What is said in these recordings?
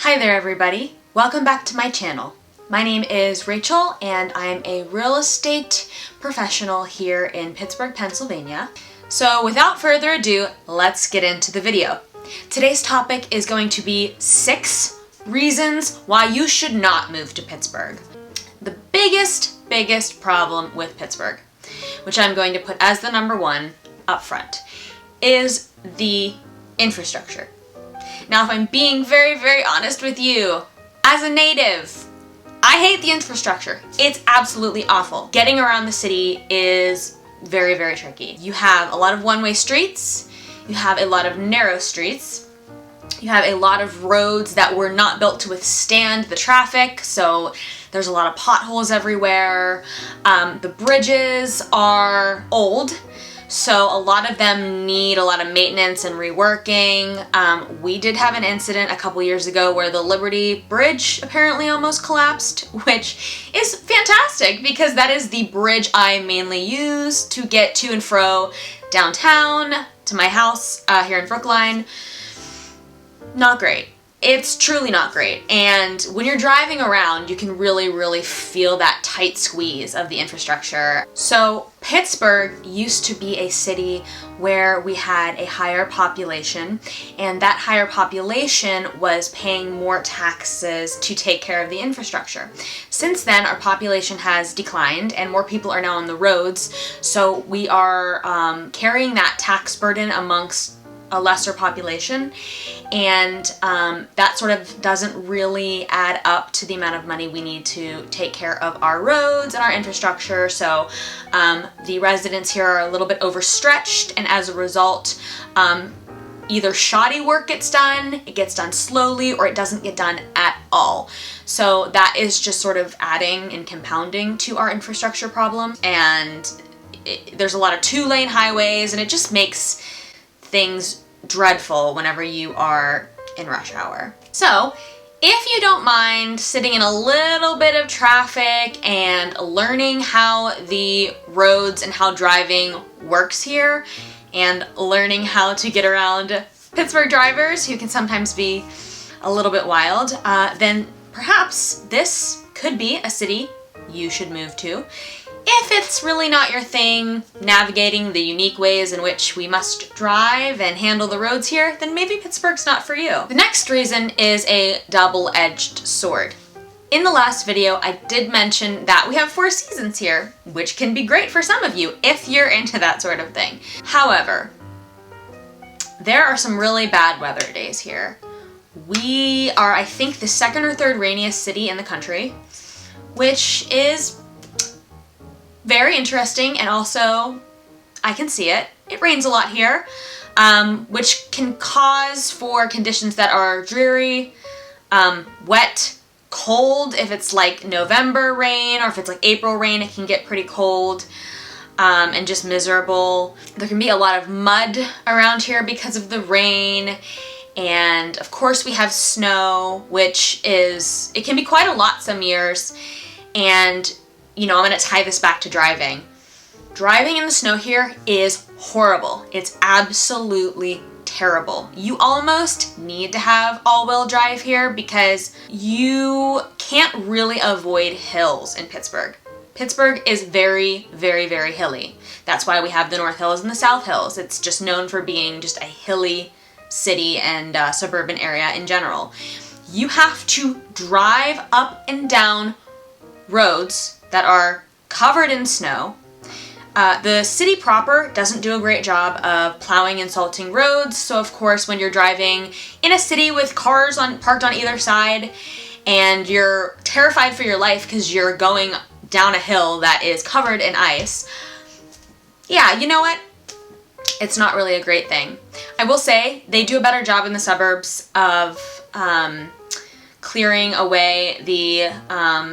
Hi there everybody, welcome back to my channel. My name is Rachel and I'm a real estate professional here in Pittsburgh, Pennsylvania. So without further ado, let's get into the video. Today's topic is going to be 6 reasons why you should not move to Pittsburgh. The biggest problem with Pittsburgh, which I'm going to put as the number 1 up front, is the infrastructure. Now, if I'm being very honest with you, as a native, I hate the infrastructure. It's absolutely awful. Getting around the city is very tricky. You have a lot of one-way streets, you have a lot of narrow streets, you have a lot of roads that were not built to withstand the traffic, so there's a lot of potholes everywhere. The bridges are old, so a lot of them need a lot of maintenance and reworking. We did have an incident a couple years ago where the Liberty Bridge apparently almost collapsed, which is fantastic because that is the bridge I mainly use to get to and fro downtown to my house here in Brookline. Not great. It's truly not great. And when you're driving around, you can really feel that tight squeeze of the infrastructure. So Pittsburgh used to be a city where we had a higher population, and that higher population was paying more taxes to take care of the infrastructure. Since then, our population has declined and more people are now on the roads, so we are carrying that tax burden amongst a lesser population, and that sort of doesn't really add up to the amount of money we need to take care of our roads and our infrastructure. So the residents here are a little bit overstretched, and as a result, either shoddy work gets done, it gets done slowly, or it doesn't get done at all. So that is just sort of adding and compounding to our infrastructure problem, and there's a lot of 2-lane highways, and it just makes things dreadful whenever you are in rush hour. So if you don't mind sitting in a little bit of traffic and learning how the roads and how driving works here, and learning how to get around Pittsburgh drivers who can sometimes be a little bit wild, then perhaps this could be a city you should move to. If it's really not your thing, navigating the unique ways in which we must drive and handle the roads here, then maybe Pittsburgh's not for you. The next reason is a double-edged sword. In the last video, I did mention that we have 4 seasons here, which can be great for some of you if you're into that sort of thing. However, there are some really bad weather days here. We are, I think, the 2nd or 3rd rainiest city in the country, which is very interesting, and also I can see it. It rains a lot here, which can cause for conditions that are dreary, wet, cold. If it's like November rain or if it's like April rain, it can get pretty cold and just miserable. There can be a lot of mud around here because of the rain, and of course we have snow, which is, it can be quite a lot some years. And you know, I'm gonna tie this back to driving. Driving in the snow here is horrible. It's absolutely terrible. You almost need to have all-wheel drive here because you can't really avoid hills in Pittsburgh. Pittsburgh is very hilly. That's why we have the North Hills and the South Hills. It's just known for being just a hilly city and suburban area in general. You have to drive up and down roads that are covered in snow. The city proper doesn't do a great job of plowing and salting roads, so of course when you're driving in a city with cars parked on either side and you're terrified for your life because you're going down a hill that is covered in ice, yeah, you know what? It's not really a great thing. I will say they do a better job in the suburbs of clearing away the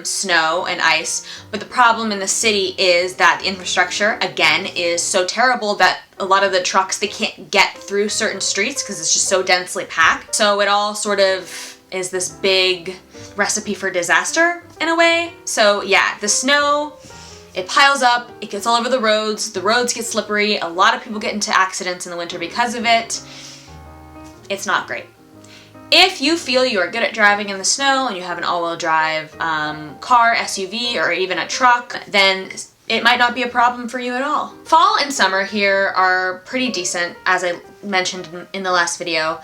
snow and ice, but the problem in the city is that the infrastructure, again, is so terrible that a lot of the trucks, they can't get through certain streets because it's just so densely packed. So it all sort of is this big recipe for disaster in a way. So yeah, the snow, it piles up, it gets all over the roads get slippery, a lot of people get into accidents in the winter because of it. It's not great. if you feel you are good at driving in the snow and you have an all-wheel drive car, SUV, or even a truck, then it might not be a problem for you at all. Fall and summer here are pretty decent, as I mentioned in the last video.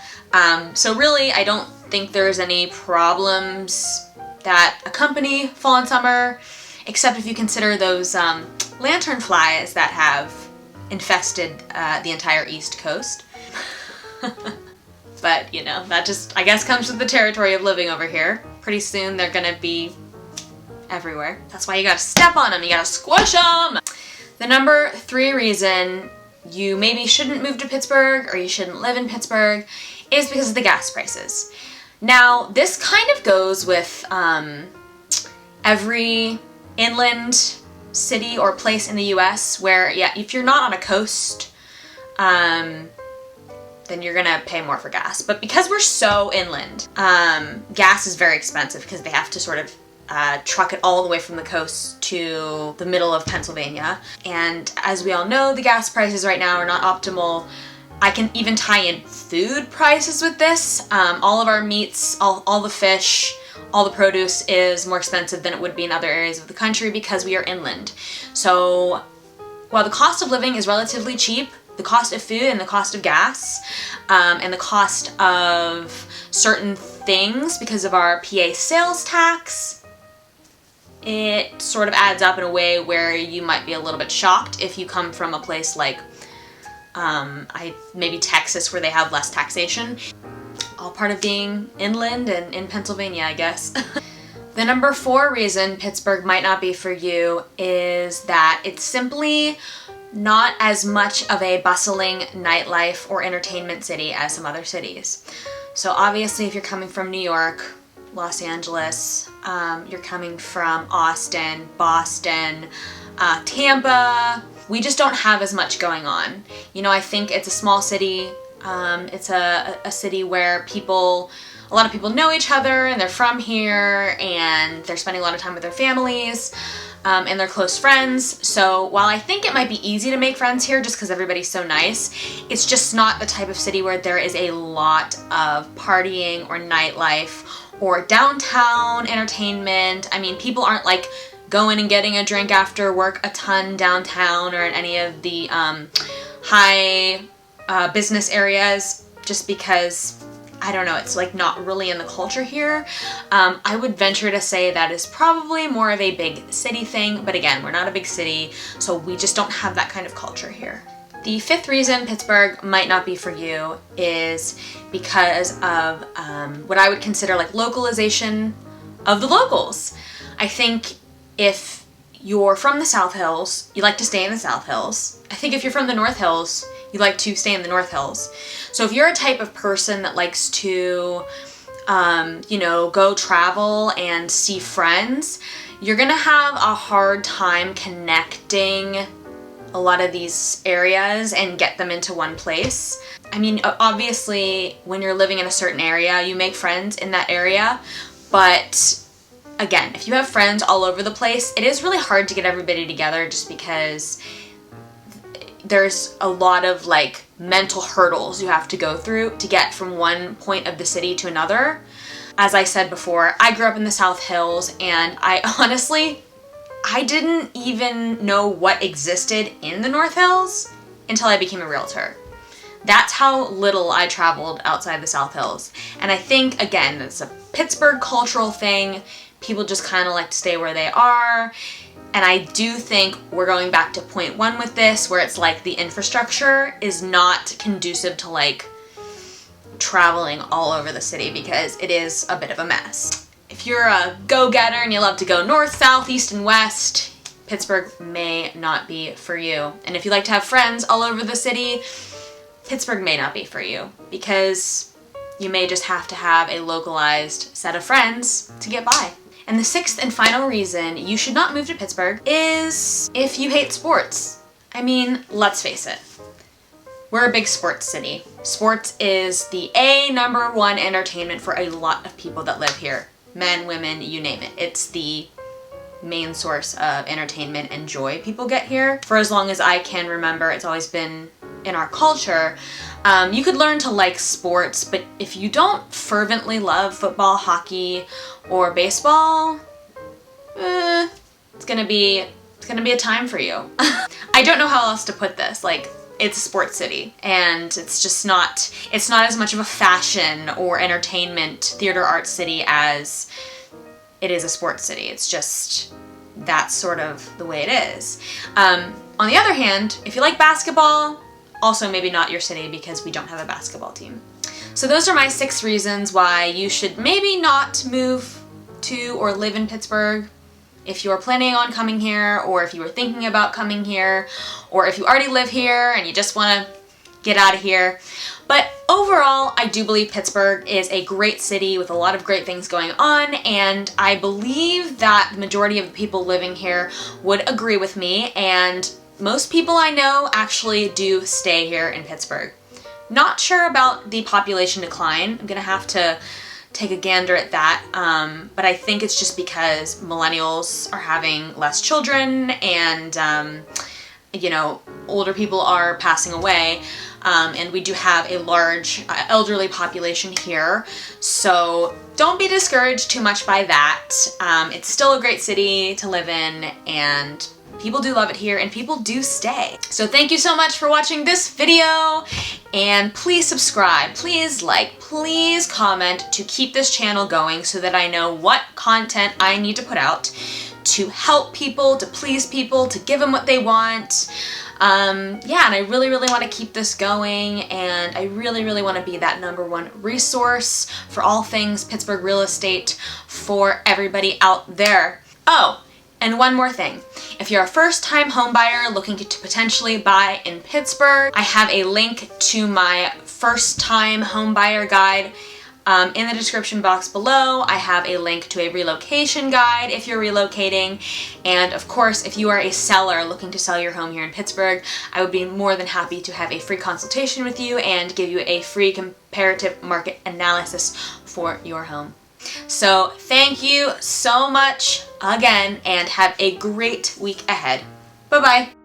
So really, I don't think there's any problems that accompany fall and summer, except if you consider those lantern flies that have infested the entire East Coast. But, you know, that just, I guess, comes with the territory of living over here. Pretty soon they're gonna be everywhere. That's why you gotta step on them, you gotta squish them! The number 3 reason you maybe shouldn't move to Pittsburgh or you shouldn't live in Pittsburgh is because of the gas prices. Now, this kind of goes with every inland city or place in the US where, yeah, if you're not on a coast, then you're gonna pay more for gas. But because we're so inland, gas is very expensive because they have to sort of truck it all the way from the coast to the middle of Pennsylvania. And as we all know, the gas prices right now are not optimal. I can even tie in food prices with this. All of our meats, all the fish, all the produce is more expensive than it would be in other areas of the country because we are inland. So while the cost of living is relatively cheap, the cost of food and the cost of gas and the cost of certain things because of our PA sales tax, it sort of adds up in a way where you might be a little bit shocked if you come from a place like maybe Texas, where they have less taxation. All part of being inland and in Pennsylvania, I guess. The number 4 reason Pittsburgh might not be for you is that it's simply not as much of a bustling nightlife or entertainment city as some other cities. So obviously if you're coming from New York, Los Angeles, you're coming from Austin, Boston, Tampa, we just don't have as much going on. You know, I think it's a small city. It's a city where a lot of people know each other and they're from here and they're spending a lot of time with their families. And they're close friends. So while I think it might be easy to make friends here just because everybody's so nice, it's just not the type of city where there is a lot of partying or nightlife or downtown entertainment. I mean, people aren't like going and getting a drink after work a ton downtown or in any of the high business areas, just because, I don't know, it's like not really in the culture here. I would venture to say that is probably more of a big city thing, but again, we're not a big city, so we just don't have that kind of culture here. The 5th reason Pittsburgh might not be for you is because of what I would consider like localization of the locals. I think if you're from the South Hills, you like to stay in the South Hills. I think if you're from the North Hills, you like to stay in the North Hills. So if you're a type of person that likes to, you know, go travel and see friends, you're gonna have a hard time connecting a lot of these areas and get them into one place. I mean, obviously, when you're living in a certain area, you make friends in that area, but again, if you have friends all over the place, it is really hard to get everybody together just because there's a lot of like mental hurdles you have to go through to get from one point of the city to another. As I said before, I grew up in the South Hills and I didn't even know what existed in the North Hills until I became a realtor. That's how little I traveled outside the South Hills. And I think, again, it's a Pittsburgh cultural thing. People just kind of like to stay where they are. And I do think we're going back to point 1 with this, where it's like the infrastructure is not conducive to like traveling all over the city because it is a bit of a mess. If you're a go-getter and you love to go north, south, east, and west, Pittsburgh may not be for you. And if you like to have friends all over the city, Pittsburgh may not be for you because you may just have to have a localized set of friends to get by. And the 6th and final reason you should not move to Pittsburgh is if you hate sports. I mean, let's face it. We're a big sports city. Sports is the number 1 entertainment for a lot of people that live here. Men, women, you name it. It's the main source of entertainment and joy people get here. For as long as I can remember, it's always been in our culture, you could learn to like sports, but if you don't fervently love football, hockey, or baseball, it's gonna be a time for you. I don't know how else to put this. Like, it's a sports city, and it's not as much of a fashion or entertainment, theater, arts city as it is a sports city. It's just, that's sort of the way it is. On the other hand, if you like basketball, also maybe not your city because we don't have a basketball team. So those are my 6 reasons why you should maybe not move to or live in Pittsburgh. If you're planning on coming here, or if you were thinking about coming here, or if you already live here and you just want to get out of here. But overall, I do believe Pittsburgh is a great city with a lot of great things going on, and I believe that the majority of the people living here would agree with me, and most people I know actually do stay here in Pittsburgh. Not sure about the population decline. I'm gonna have to take a gander at that, but I think it's just because millennials are having less children, and you know, older people are passing away, and we do have a large elderly population here, so don't be discouraged too much by that. It's still a great city to live in, and people do love it here, and people do stay. So thank you so much for watching this video, and please subscribe, please like, please comment to keep this channel going so that I know what content I need to put out to help people, to please people, to give them what they want. Yeah, and I really want to keep this going, and I really want to be that #1 resource for all things Pittsburgh real estate for everybody out there. Oh, and one more thing. If you're a first-time homebuyer looking to potentially buy in Pittsburgh, I have a link to my first-time homebuyer guide in the description box below. I have a link to a relocation guide if you're relocating, and of course, if you are a seller looking to sell your home here in Pittsburgh, I would be more than happy to have a free consultation with you and give you a free comparative market analysis for your home. So thank you so much again, and have a great week ahead. Bye-bye.